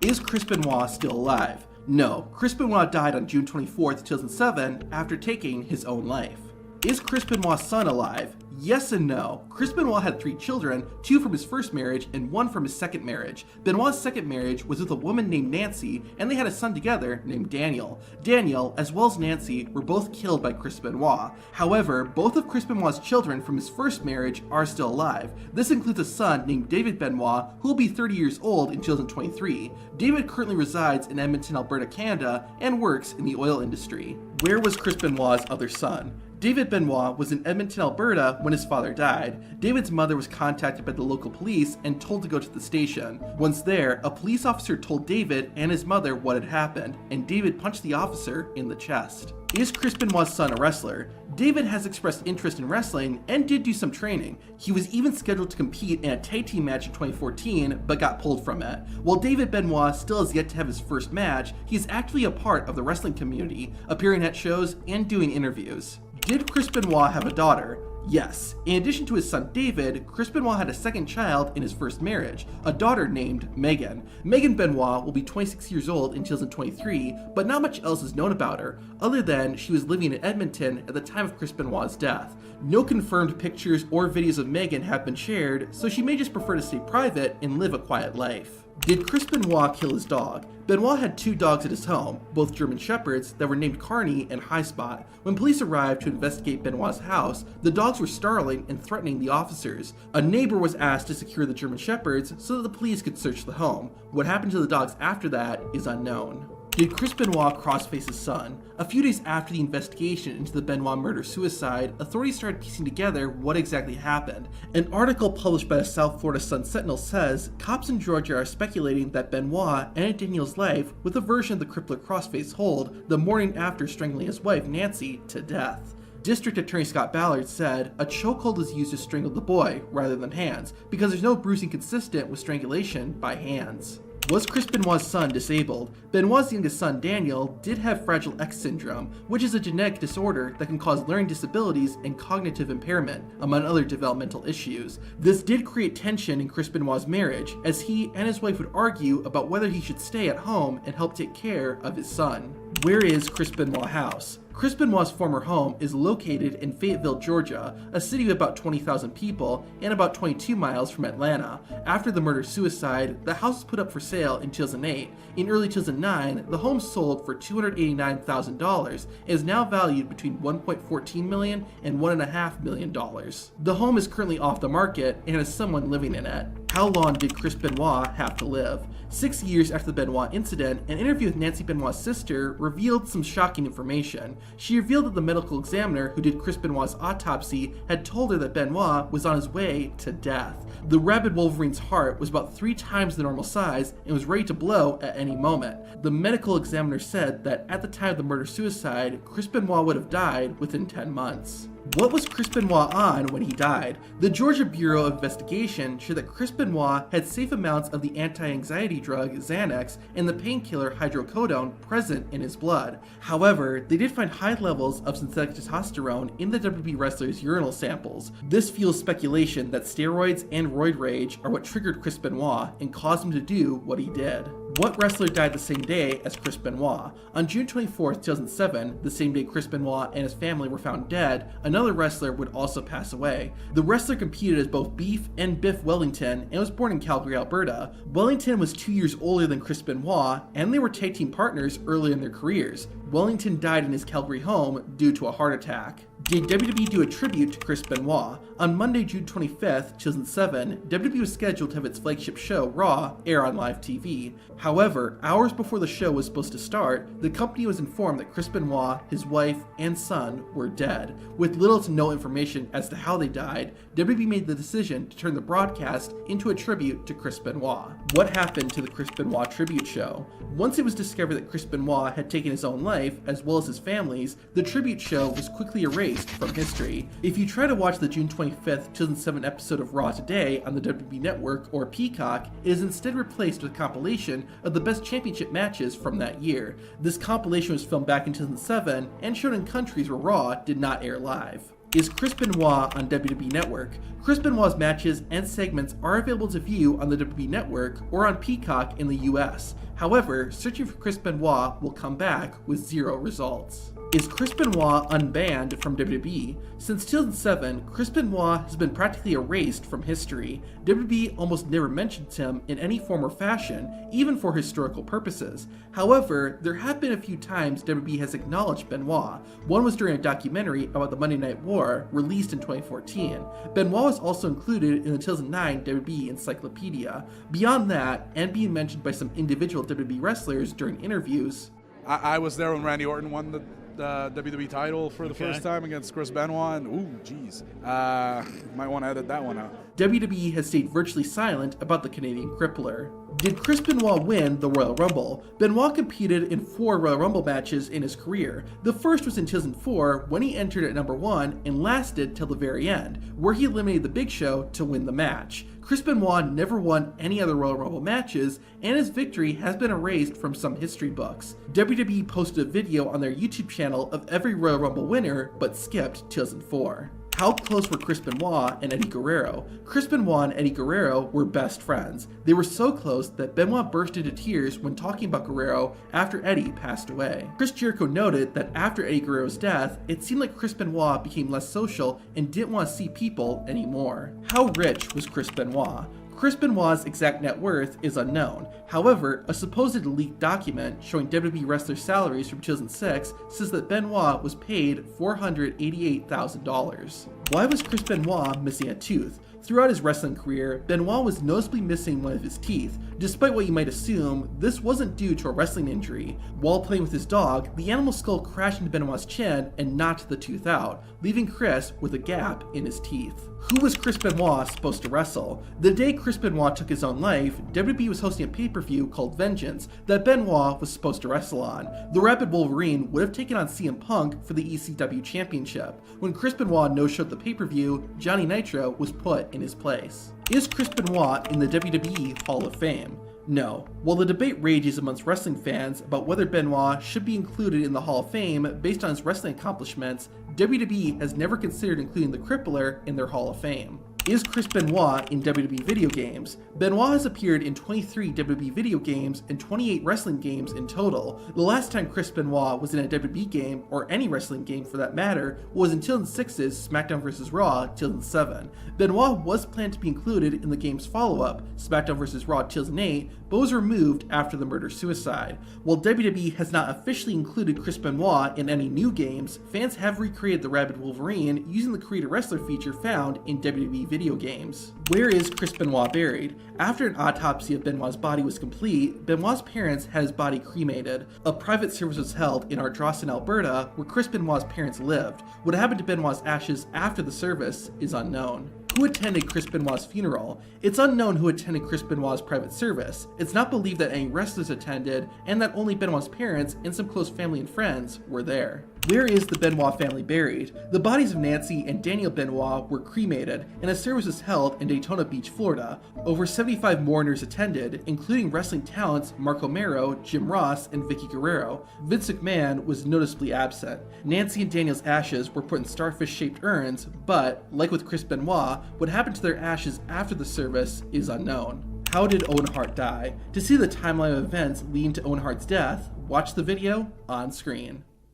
Is Chris Benoit still alive? No, Chris Benoit died on June 24th, 2007 after taking his own life. Is Chris Benoit's son alive? Yes and no. Chris Benoit had 3 children, 2 from his first marriage and 1 from his second marriage. Benoit's second marriage was with a woman named Nancy, and they had a son together named Daniel. Daniel, as well as Nancy, were both killed by Chris Benoit. However, both of Chris Benoit's children from his first marriage are still alive. This includes a son named David Benoit, who will be 30 years old in 2023. David currently resides in Edmonton, Alberta, Canada, and works in the oil industry. Where was Chris Benoit's other son? David Benoit was in Edmonton, Alberta when his father died. David's mother was contacted by the local police and told to go to the station. Once there, a police officer told David and his mother what had happened, and David punched the officer in the chest. Is Chris Benoit's son a wrestler? David has expressed interest in wrestling and did do some training. He was even scheduled to compete in a tag team match in 2014, but got pulled from it. While David Benoit still has yet to have his first match, he is actually a part of the wrestling community, appearing at shows and doing interviews. Did Chris Benoit have a daughter? Yes. In addition to his son David, Chris Benoit had a second child in his first marriage, a daughter named Megan. Megan Benoit will be 26 years old in 2023, but not much else is known about her, other than she was living in Edmonton at the time of Chris Benoit's death. No confirmed pictures or videos of Megan have been shared, so she may just prefer to stay private and live a quiet life. Did Chris Benoit kill his dog? Benoit had 2 dogs at his home, both German Shepherds that were named Carney and High Spot. When police arrived to investigate Benoit's house, the dogs were snarling and threatening the officers. A neighbor was asked to secure the German Shepherds so that the police could search the home. What happened to the dogs after that is unknown. Did Chris Benoit crossface his son? A few days after the investigation into the Benoit murder-suicide, authorities started piecing together what exactly happened. An article published by the South Florida Sun-Sentinel says, cops in Georgia are speculating that Benoit ended Daniel's life with a version of the crippler crossface hold the morning after strangling his wife, Nancy, to death. District Attorney Scott Ballard said, a chokehold was used to strangle the boy rather than hands, because there's no bruising consistent with strangulation by hands. Was Chris Benoit's son disabled? Benoit's youngest son, Daniel, did have Fragile X syndrome, which is a genetic disorder that can cause learning disabilities and cognitive impairment, among other developmental issues. This did create tension in Chris Benoit's marriage, as he and his wife would argue about whether he should stay at home and help take care of his son. Where is Chris Benoit's house? Chris Benoit's former home is located in Fayetteville, Georgia, a city of about 20,000 people and about 22 miles from Atlanta. After the murder-suicide, the house was put up for sale in 2008. In early 2009, the home sold for $289,000 and is now valued between $1.14 million and $1.5 million. The home is currently off the market and has someone living in it. How long did Chris Benoit have to live? 6 years after the Benoit incident, an interview with Nancy Benoit's sister revealed some shocking information. She revealed that the medical examiner who did Chris Benoit's autopsy had told her that Benoit was on his way to death. The rabid Wolverine's heart was about 3 times the normal size and was ready to blow at any moment. The medical examiner said that at the time of the murder-suicide, Chris Benoit would have died within 10 months. What was Chris Benoit on when he died? The Georgia Bureau of Investigation showed that Chris Benoit had safe amounts of the anti-anxiety drug Xanax and the painkiller hydrocodone present in his blood. However, they did find high levels of synthetic testosterone in the WWE wrestler's urinal samples. This fuels speculation that steroids and roid rage are what triggered Chris Benoit and caused him to do what he did. What wrestler died the same day as Chris Benoit? On June 24, 2007, the same day Chris Benoit and his family were found dead, another wrestler would also pass away. The wrestler competed as both Beef and Biff Wellington and was born in Calgary, Alberta. Wellington was 2 years older than Chris Benoit, and they were tag team partners early in their careers. Wellington died in his Calgary home due to a heart attack. Did WWE do a tribute to Chris Benoit? On Monday, June 25th, 2007, WWE was scheduled to have its flagship show, Raw, air on live TV. However, hours before the show was supposed to start, the company was informed that Chris Benoit, his wife, and son were dead. With little to no information as to how they died, WWE made the decision to turn the broadcast into a tribute to Chris Benoit. What happened to the Chris Benoit tribute show? Once it was discovered that Chris Benoit had taken his own life, as well as his family's, the tribute show was quickly erased from history. If you try to watch the June 25th, 2007 episode of Raw today on the WWE Network or Peacock, it is instead replaced with a compilation of the best championship matches from that year. This compilation was filmed back in 2007 and shown in countries where Raw did not air live. Is Chris Benoit on WWE Network? Chris Benoit's matches and segments are available to view on the WWE Network or on Peacock in the US. However, searching for Chris Benoit will come back with 0 results. Is Chris Benoit unbanned from WWE? Since 2007, Chris Benoit has been practically erased from history. WWE almost never mentions him in any form or fashion, even for historical purposes. However, there have been a few times WWE has acknowledged Benoit. One was during a documentary about the Monday Night War, released in 2014. Benoit was also included in the 2009 WWE Encyclopedia. Beyond that, and being mentioned by some individual WWE wrestlers during interviews, I was there when Randy Orton won the WWE title for the first time against Chris Benoit, and ooh, geez, might want to edit that one out. WWE has stayed virtually silent about the Canadian Crippler. Did Chris Benoit win the Royal Rumble? Benoit competed in 4 Royal Rumble matches in his career. The first was in 2004 when he entered at number 1 and lasted till the very end, where he eliminated the Big Show to win the match. Chris Benoit never won any other Royal Rumble matches, and his victory has been erased from some history books. WWE posted a video on their YouTube channel of every Royal Rumble winner, but skipped 2004. How close were Chris Benoit and Eddie Guerrero? Chris Benoit and Eddie Guerrero were best friends. They were so close that Benoit burst into tears when talking about Guerrero after Eddie passed away. Chris Jericho noted that after Eddie Guerrero's death, it seemed like Chris Benoit became less social and didn't want to see people anymore. How rich was Chris Benoit? Chris Benoit's exact net worth is unknown. However, a supposed leaked document showing WWE wrestlers' salaries from 2006 says that Benoit was paid $488,000. Why was Chris Benoit missing a tooth? Throughout his wrestling career, Benoit was noticeably missing one of his teeth. Despite what you might assume, this wasn't due to a wrestling injury. While playing with his dog, the animal's skull crashed into Benoit's chin and knocked the tooth out, leaving Chris with a gap in his teeth. Who was Chris Benoit supposed to wrestle? The day Chris Benoit took his own life, WWE was hosting a pay-per-view called Vengeance that Benoit was supposed to wrestle on. The Rabid Wolverine would have taken on CM Punk for the ECW Championship. When Chris Benoit no-showed the pay-per-view, Johnny Nitro was put in his place. Is Chris Benoit in the WWE Hall of Fame? No. While the debate rages amongst wrestling fans about whether Benoit should be included in the Hall of Fame based on his wrestling accomplishments, WWE has never considered including the Crippler in their Hall of Fame. Is Chris Benoit in WWE video games? Benoit has appeared in 23 WWE video games and 28 wrestling games in total. The last time Chris Benoit was in a WWE game, or any wrestling game for that matter, was in 2006's SmackDown vs. Raw 2007. Benoit was planned to be included in the game's follow-up, SmackDown vs. Raw 2008, but was removed after the murder-suicide. While WWE has not officially included Chris Benoit in any new games, fans have recreated the Rabid Wolverine using the Create a Wrestler feature found in WWE video games. Where is Chris Benoit buried? After an autopsy of Benoit's body was complete, Benoit's parents had his body cremated. A private service was held in Ardrossan, Alberta, where Chris Benoit's parents lived. What happened to Benoit's ashes after the service is unknown. Who attended Chris Benoit's funeral? It's unknown who attended Chris Benoit's private service. It's not believed that any wrestlers attended, and that only Benoit's parents and some close family and friends were there. Where is the Benoit family buried? The bodies of Nancy and Daniel Benoit were cremated, and a service was held in Daytona Beach, Florida. Over 75 mourners attended, including wrestling talents Mark Romero, Jim Ross, and Vicky Guerrero. Vince McMahon was noticeably absent. Nancy and Daniel's ashes were put in starfish-shaped urns, but, like with Chris Benoit, what happened to their ashes after the service is unknown. How did Owen Hart die? To see the timeline of events leading to Owen Hart's death, watch the video on screen.